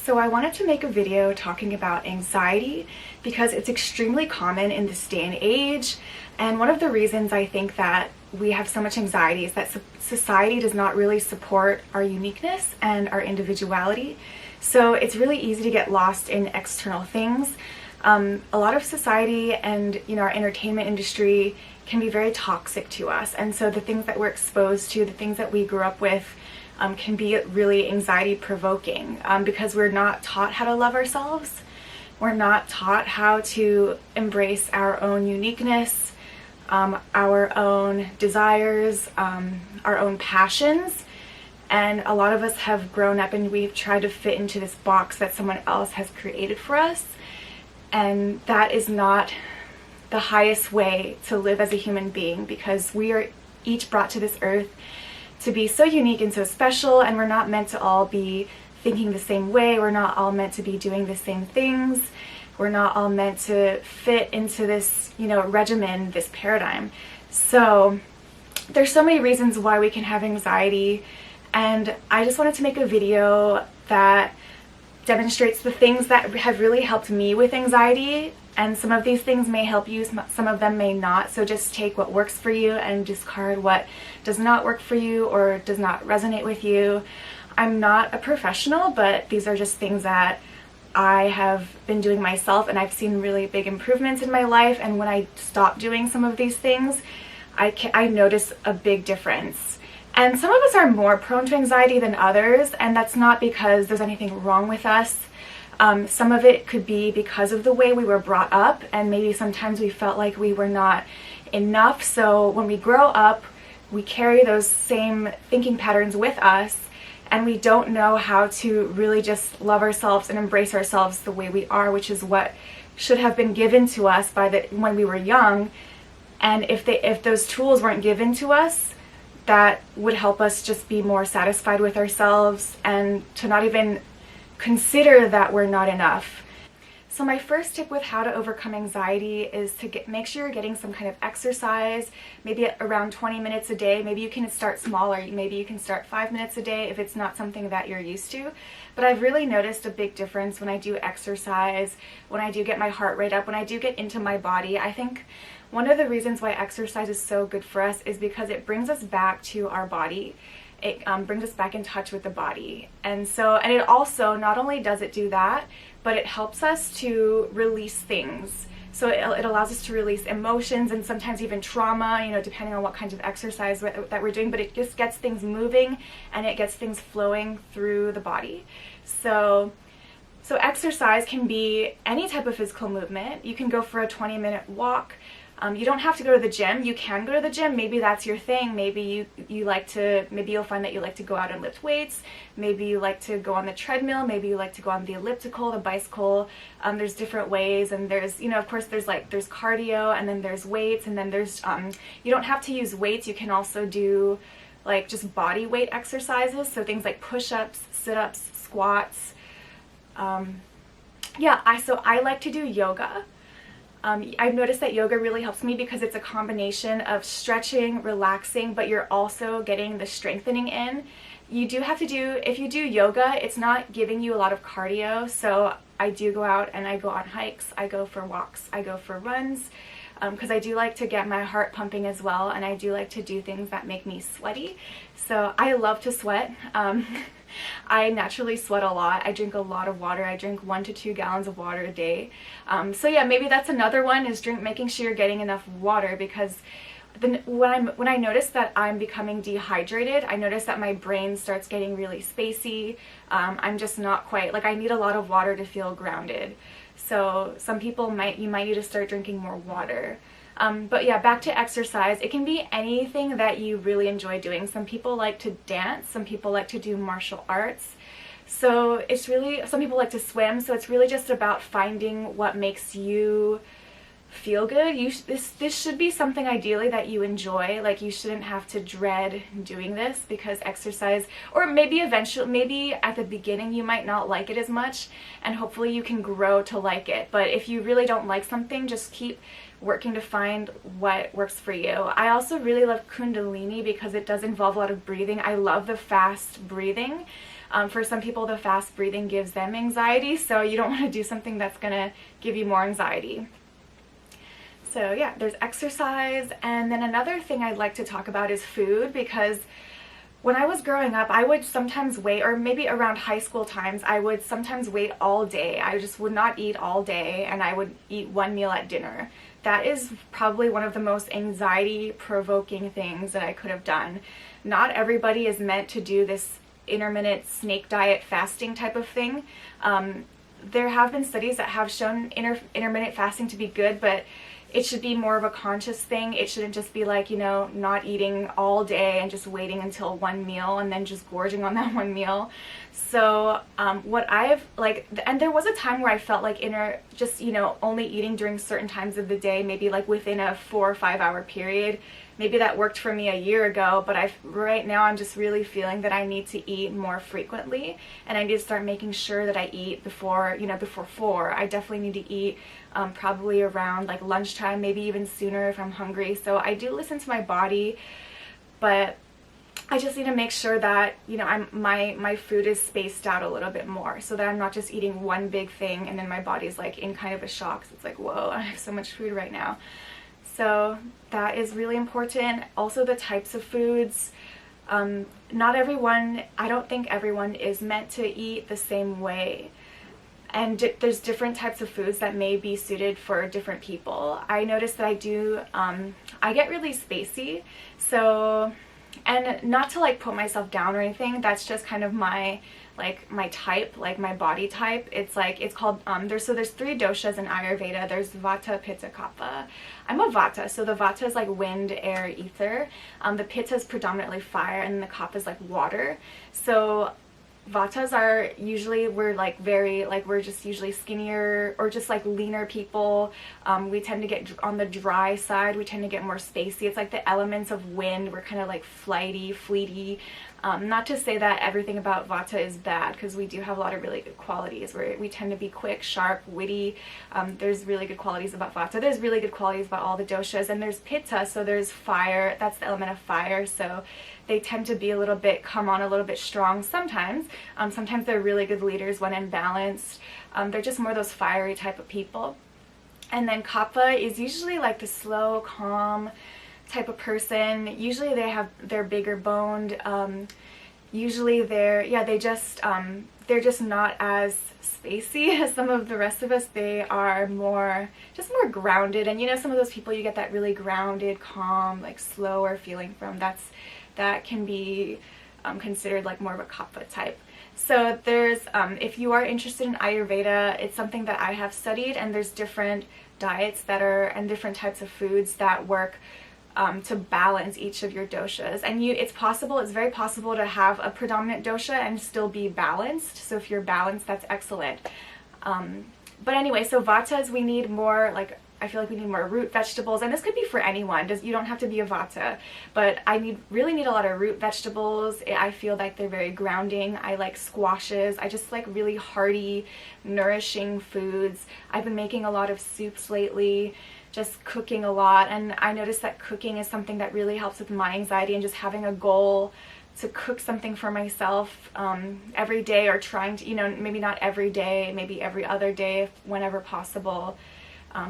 So I wanted to make a video talking about anxiety because it's extremely common in this day and age. And one of the reasons I think that we have so much anxiety is that society does not really support our uniqueness and our individuality. So it's really easy to get lost in external things. A lot of society and our entertainment industry can be very toxic to us. And so the things that we're exposed to, the things that we grew up with, can be really anxiety provoking because we're not taught how to love ourselves. We're not taught how to embrace our own uniqueness, our own desires, our own passions. And a lot of us have grown up and we've tried to fit into this box that someone else has created for us. And that is not the highest way to live as a human being, because we are each brought to this earth to be so unique and so special, and we're not meant to all be thinking the same way. We're not all meant to be doing the same things. We're not all meant to fit into this, regimen, this paradigm. So there's so many reasons why we can have anxiety, and I just wanted to make a video that demonstrates the things that have really helped me with anxiety. And some of these things may help you, some of them may not. So just take what works for you and discard what does not work for you or does not resonate with you. I'm not a professional, but these are just things that I have been doing myself, and I've seen really big improvements in my life. And when I stop doing some of these things, I notice a big difference. And some of us are more prone to anxiety than others, and that's not because there's anything wrong with us. Some of it could be because of the way we were brought up, and maybe sometimes we felt like we were not enough. So when we grow up, we carry those same thinking patterns with us, and we don't know how to really just love ourselves and embrace ourselves the way we are, which is what should have been given to us when we were young. And if those tools weren't given to us, that would help us just be more satisfied with ourselves and to not even consider that we're not enough. So my first tip with how to overcome anxiety is to make sure you're getting some kind of exercise, maybe around 20 minutes a day. Maybe you can start smaller. Maybe you can start 5 minutes a day if it's not something that you're used to. But I've really noticed a big difference when I do exercise, when I do get my heart rate up, when I do get into my body. I think one of the reasons why exercise is so good for us is because it brings us back to our body. It brings us back in touch with the body. And it also, not only does it do that, but it helps us to release things. So it allows us to release emotions and sometimes even trauma, depending on what kinds of exercise that we're doing, but it just gets things moving and it gets things flowing through the body. So exercise can be any type of physical movement. You can go for a 20-minute walk. You don't have to go to the gym. You can go to the gym. Maybe that's your thing. Maybe maybe you'll find that you like to go out and lift weights. Maybe you like to go on the treadmill. Maybe you like to go on the elliptical, the bicycle. There's different ways, and there's, of course, there's cardio, and then there's weights, and then there's, you don't have to use weights. You can also do just body weight exercises. So things like push-ups, sit-ups, squats. I like to do yoga. I've noticed that yoga really helps me because it's a combination of stretching, relaxing, but you're also getting the strengthening in. You do have to if you do yoga, it's not giving you a lot of cardio. So I do go out and I go on hikes, I go for walks, I go for runs, because I do like to get my heart pumping as well, and I do like to do things that make me sweaty. So I love to sweat. I naturally sweat a lot. I drink a lot of water. I drink 1 to 2 gallons of water a day. Maybe that's another one, is making sure you're getting enough water, because when I notice that I'm becoming dehydrated, I notice that my brain starts getting really spacey. I'm just not quite, I need a lot of water to feel grounded. So some people you might need to start drinking more water. Back to exercise. It can be anything that you really enjoy doing. Some people like to dance, some people like to do martial arts. So some people like to swim, so it's really just about finding what makes you feel good. This should be something ideally that you enjoy. You shouldn't have to dread doing this, because exercise, or maybe at the beginning you might not like it as much, and hopefully you can grow to like it. But if you really don't like something, just keep working to find what works for you. I also really love Kundalini because it does involve a lot of breathing. I love the fast breathing. For some people, the fast breathing gives them anxiety, so you don't want to do something that's going to give you more anxiety. So yeah, there's exercise. And then another thing I'd like to talk about is food, because when I was growing up, I would sometimes wait, or maybe around high school times, I would sometimes wait all day. I just would not eat all day, and I would eat one meal at dinner. That is probably one of the most anxiety-provoking things that I could have done. Not everybody is meant to do this intermittent snake diet fasting type of thing. There have been studies that have shown intermittent fasting to be good, but it should be more of a conscious thing. It shouldn't just be like, not eating all day and just waiting until one meal and then just gorging on that one meal. So what I've and there was a time where I felt like only eating during certain times of the day, maybe like within a 4 or 5 hour period. Maybe that worked for me a year ago, but right now I'm just really feeling that I need to eat more frequently, and I need to start making sure that I eat before 4. I definitely need to eat probably around like lunchtime, maybe even sooner if I'm hungry. So I do listen to my body, but I just need to make sure that my food is spaced out a little bit more, so that I'm not just eating one big thing and then my body's like in kind of a shock. So it's like, whoa, I have so much food right now. So that is really important. Also, the types of foods. Not everyone, I don't think everyone is meant to eat the same way. And there's different types of foods that may be suited for different people. I noticed that I get really spacey. So, and not to like put myself down or anything, that's just kind of my type, like my body type. It's called, there's 3 doshas in Ayurveda. There's Vata, Pitta, Kapha. I'm a Vata, so the Vata is like wind, air, ether. The Pitta is predominantly fire, and the Kapha is like water. So Vatas are usually, we're just usually skinnier or just like leaner people. We tend to get on the dry side. We tend to get more spacey. It's like the elements of wind. We're kind of like flighty, fleety. Not to say that everything about Vata is bad, because we do have a lot of really good qualities. We tend to be quick, sharp, witty. There's really good qualities about Vata. There's really good qualities about all the doshas. And there's Pitta, so there's fire. That's the element of fire. So they tend to be a little bit strong sometimes. Sometimes they're really good leaders when imbalanced. They're just more those fiery type of people. And then Kapha is usually like the slow, calm type of person. Usually they're bigger boned. Usually they're just not as spacey as some of the rest of us. They are more grounded. And some of those people, you get that really grounded, calm, like slower feeling from. That can be considered like more of a Kapha type. So there's, if you are interested in Ayurveda, it's something that I have studied, and there's different diets and different types of foods that work to balance each of your doshas. And it's very possible to have a predominant dosha and still be balanced. So if you're balanced, that's excellent. But anyway, so Vatas, we need more, I feel like we need more root vegetables, and this could be for anyone. You don't have to be a Vata, but I really need a lot of root vegetables. I feel like they're very grounding. I like squashes. I just like really hearty, nourishing foods. I've been making a lot of soups lately, just cooking a lot, and I noticed that cooking is something that really helps with my anxiety, and just having a goal to cook something for myself every day, or trying to, maybe not every day, maybe every other day, whenever possible.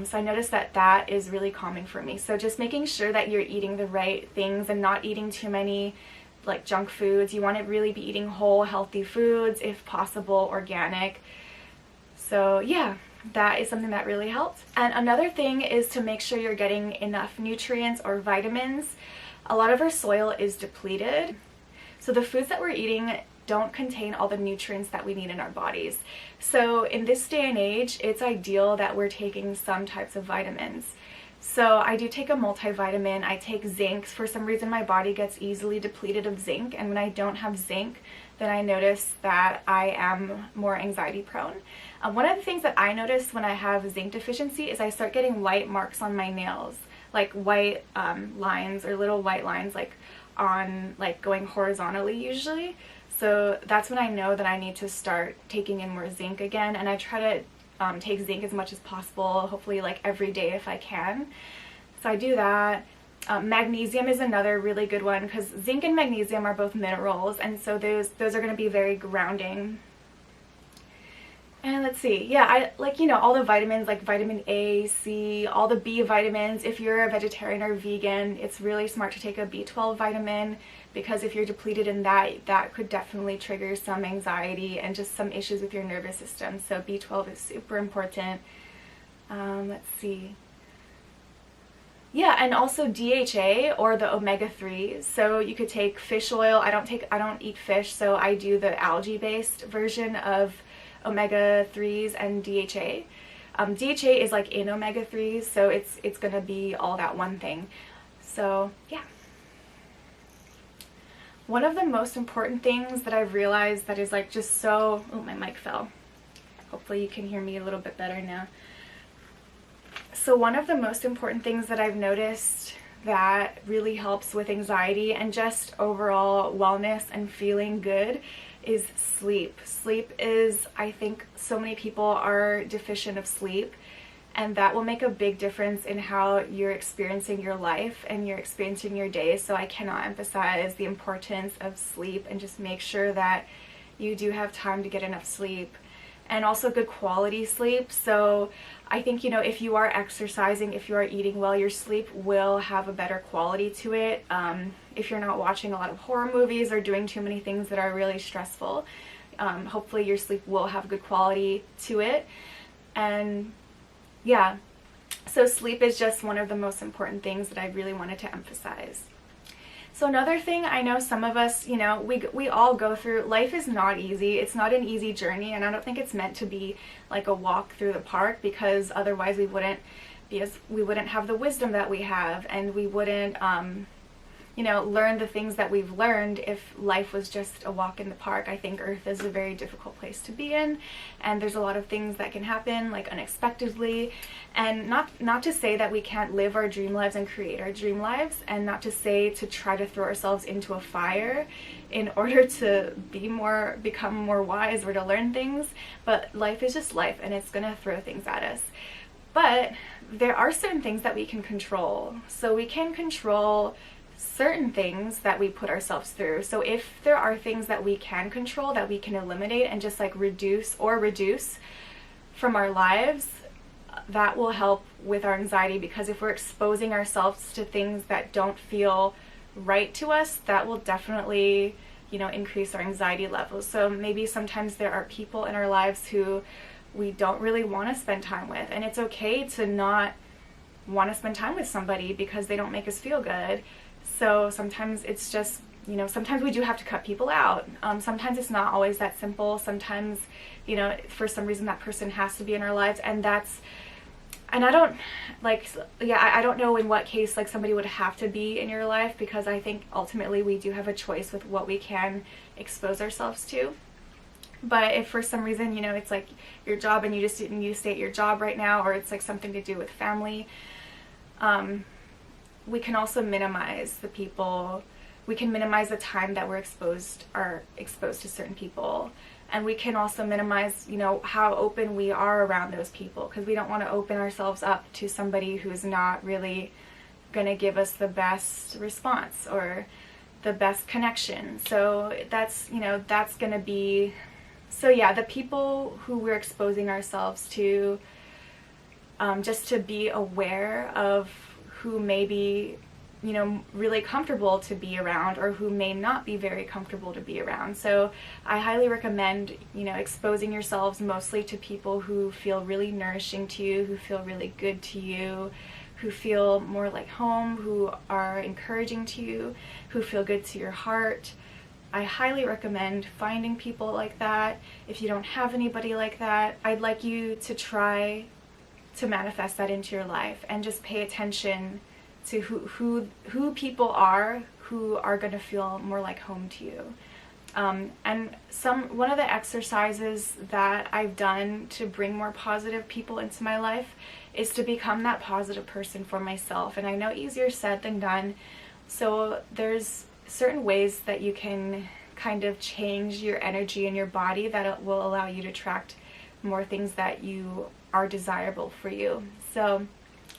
So I noticed that is really calming for me. So just making sure that you're eating the right things and not eating too many like junk foods. You want to really be eating whole, healthy foods, if possible, organic. So yeah, that is something that really helps. And another thing is to make sure you're getting enough nutrients or vitamins. A lot of our soil is depleted. So the foods that we're eating don't contain all the nutrients that we need in our bodies. So in this day and age, it's ideal that we're taking some types of vitamins. So I do take a multivitamin. I take zinc. For some reason, my body gets easily depleted of zinc, and when I don't have zinc, then I notice that I am more anxiety prone. One of the things that I notice when I have zinc deficiency is I start getting white marks on my nails, like white lines, or little white lines, going horizontally usually. So that's when I know that I need to start taking in more zinc again, and I try to take zinc as much as possible, hopefully like every day if I can. So I do that. Magnesium is another really good one because zinc and magnesium are both minerals, and so those are going to be very grounding. And let's see, yeah, I like, all the vitamins like vitamin A, C, all the B vitamins. If you're a vegetarian or vegan, it's really smart to take a B12 vitamin, because if you're depleted in that, that could definitely trigger some anxiety and just some issues with your nervous system. So B12 is super important. Let's see. Yeah, and also DHA, or the omega-3s. So you could take fish oil. I don't eat fish, so I do the algae-based version of omega-3s and DHA. DHA is like in omega-3s, so it's gonna be all that one thing. So yeah. One of the most important things that I've realized that is like just so, oh, my mic fell. Hopefully you can hear me a little bit better now. So one of the most important things that I've noticed that really helps with anxiety and just overall wellness and feeling good is sleep. Sleep is, I think so many people are deficient of sleep, and that will make a big difference in how you're experiencing your life and you're experiencing your day. So I cannot emphasize the importance of sleep, and just make sure that you do have time to get enough sleep, and also good quality sleep. So I think, if you are exercising, if you are eating well, your sleep will have a better quality to it. If you're not watching a lot of horror movies or doing too many things that are really stressful, hopefully your sleep will have good quality to it. And yeah, so sleep is just one of the most important things that I really wanted to emphasize. So another thing, I know some of us, we all go through, life is not easy. It's not an easy journey, and I don't think it's meant to be like a walk through the park, because otherwise we wouldn't have the wisdom that we have, and we wouldn't learn the things that we've learned if life was just a walk in the park. I think Earth is a very difficult place to be in, and there's a lot of things that can happen like unexpectedly. And not to say that we can't live our dream lives and create our dream lives, and not to say to try to throw ourselves into a fire in order to become more wise or to learn things, but life is just life, and it's gonna throw things at us. But there are certain things that we can control. So we can control certain things that we put ourselves through. So if there are things that we can control, that we can eliminate and just like reduce from our lives, that will help with our anxiety. Because if we're exposing ourselves to things that don't feel right to us, that will definitely, increase our anxiety levels. So maybe sometimes there are people in our lives who we don't really want to spend time with, and it's okay to not want to spend time with somebody because they don't make us feel good. So sometimes it's just, sometimes we do have to cut people out. Sometimes it's not always that simple. Sometimes, for some reason that person has to be in our lives, and I don't know in what case like somebody would have to be in your life, because I think ultimately we do have a choice with what we can expose ourselves to. But if for some reason, it's like your job and you just didn't need to stay at your job right now, or it's like something to do with family, we can also minimize the people. We can minimize the time that we're exposed to certain people. And we can also minimize, how open we are around those people, because we don't want to open ourselves up to somebody who's not really going to give us the best response or the best connection. So that's going to be, so yeah, the people who we're exposing ourselves to, just to be aware of who may be, really comfortable to be around, or who may not be very comfortable to be around. So I highly recommend, exposing yourselves mostly to people who feel really nourishing to you, who feel really good to you, who feel more like home, who are encouraging to you, who feel good to your heart. I highly recommend finding people like that. If you don't have anybody like that, I'd like you to try to manifest that into your life, and just pay attention to who people are who are going to feel more like home to you. And one of the exercises that I've done to bring more positive people into my life is to become that positive person for myself. And I know easier said than done. So there's certain ways that you can kind of change your energy in your body that will allow you to attract more things that you are desirable for you. So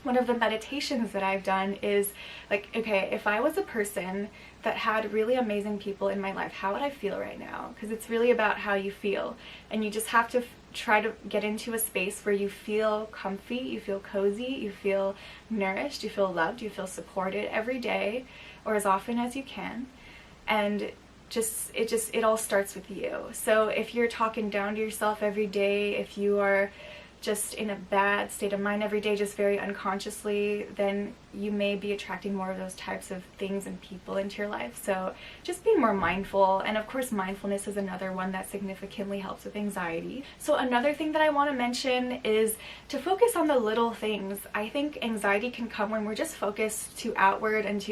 one of the meditations that I've done is like, okay, if I was a person that had really amazing people in my life, how would I feel right now? Because it's really about how you feel, and you just have to try to get into a space where you feel comfy, you feel cozy, you feel nourished, you feel loved, you feel supported every day or as often as you can. And it all starts with you. So if you're talking down to yourself every day, if you are just in a bad state of mind every day, just very unconsciously, then you may be attracting more of those types of things and people into your life. So just be more mindful. And of course, mindfulness is another one that significantly helps with anxiety. So another thing that I want to mention is to focus on the little things. I think anxiety can come when we're just focused too outward and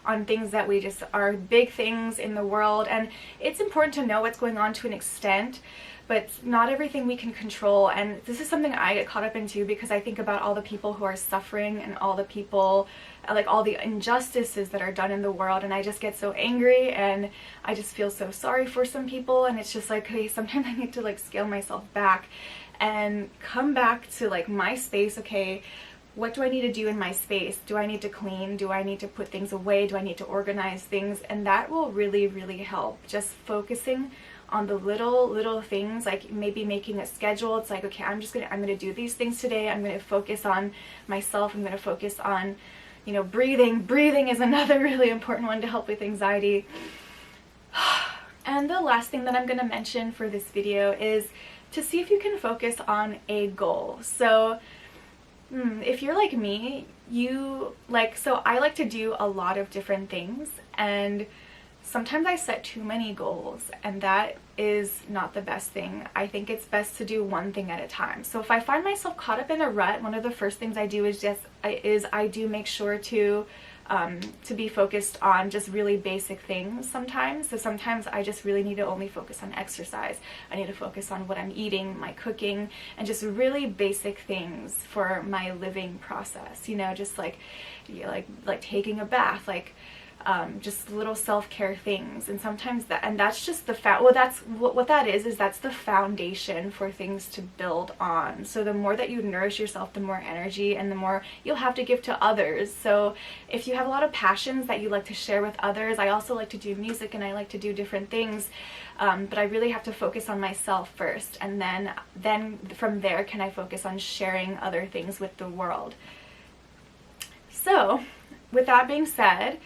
on things that we just are big things in the world. And it's important to know what's going on to an extent, but not everything we can control. And this is something I get caught up into because I think about all the people who are suffering and all the people, like all the injustices that are done in the world, and I just get so angry and I just feel so sorry for some people. And it's just like, okay, sometimes I need to like scale myself back and come back to like my space. Okay, what do I need to do in my space? Do I need to clean? Do I need to put things away? Do I need to organize things? And that will really, really help. Just focusing on the little things, like maybe making a schedule. It's like, okay, I'm gonna do these things today. I'm gonna focus on myself. I'm gonna focus on, breathing. Breathing is another really important one to help with anxiety. And the last thing that I'm gonna mention for this video is to see if you can focus on a goal. So if you're like me, I like to do a lot of different things, and sometimes I set too many goals, and that is not the best thing. I think it's best to do one thing at a time. So if I find myself caught up in a rut, one of the first things I do is I do make sure to be focused on just really basic things sometimes. So sometimes I just really need to only focus on exercise. I need to focus on what I'm eating, my cooking, and just really basic things for my living process. Just like taking a bath, just little self-care things. And sometimes that's just that's what that is that's the foundation for things to build on. So the more that you nourish yourself, the more energy and the more you'll have to give to others. So if you have a lot of passions that you like to share with others, I also like to do music and I like to do different things, but I really have to focus on myself first, and then from there can I focus on sharing other things with the world. So with that being said,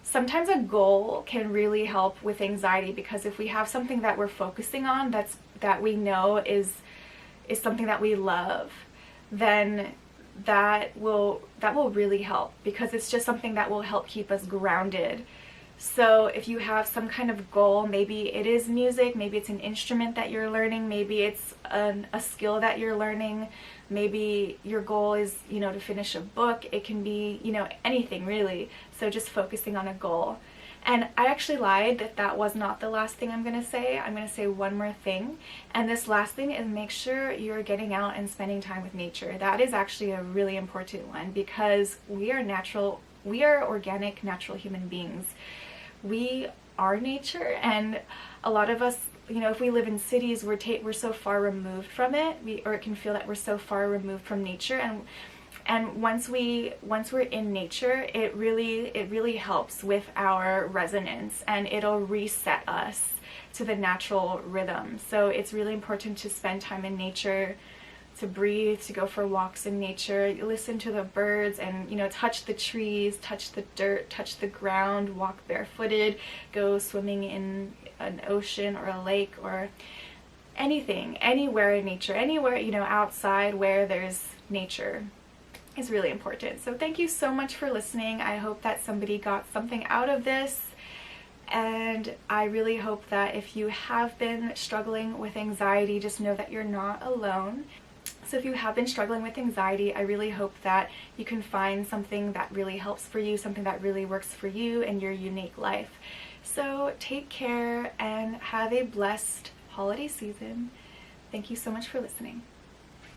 sometimes a goal can really help with anxiety, because if we have something that we're focusing on that we know is something that we love, then that will really help, because it's just something that will help keep us grounded. So if you have some kind of goal, maybe it is music, maybe it's an instrument that you're learning, maybe it's a skill that you're learning, maybe your goal is, to finish a book. It can be, anything really. So just focusing on a goal. And I actually lied, that was not the last thing I'm going to say. I'm going to say one more thing. And this last thing is make sure you're getting out and spending time with nature. That is actually a really important one, because we are organic, natural human beings. We are nature, and a lot of us, if we live in cities, we're so far removed from it, or it can feel that we're so far removed from nature. And once we're in nature, it really helps with our resonance, and it'll reset us to the natural rhythm. So it's really important to spend time in nature, to breathe, to go for walks in nature, listen to the birds, and touch the trees, touch the dirt, touch the ground, walk barefooted, go swimming in an ocean or a lake or anything, anywhere in nature, anywhere outside where there's nature is really important. So thank you so much for listening. I hope that somebody got something out of this, and I really hope that if you have been struggling with anxiety, just know that you're not alone. So if you have been struggling with anxiety, I really hope that you can find something that really helps for you, something that really works for you and your unique life. So take care and have a blessed holiday season. Thank you so much for listening.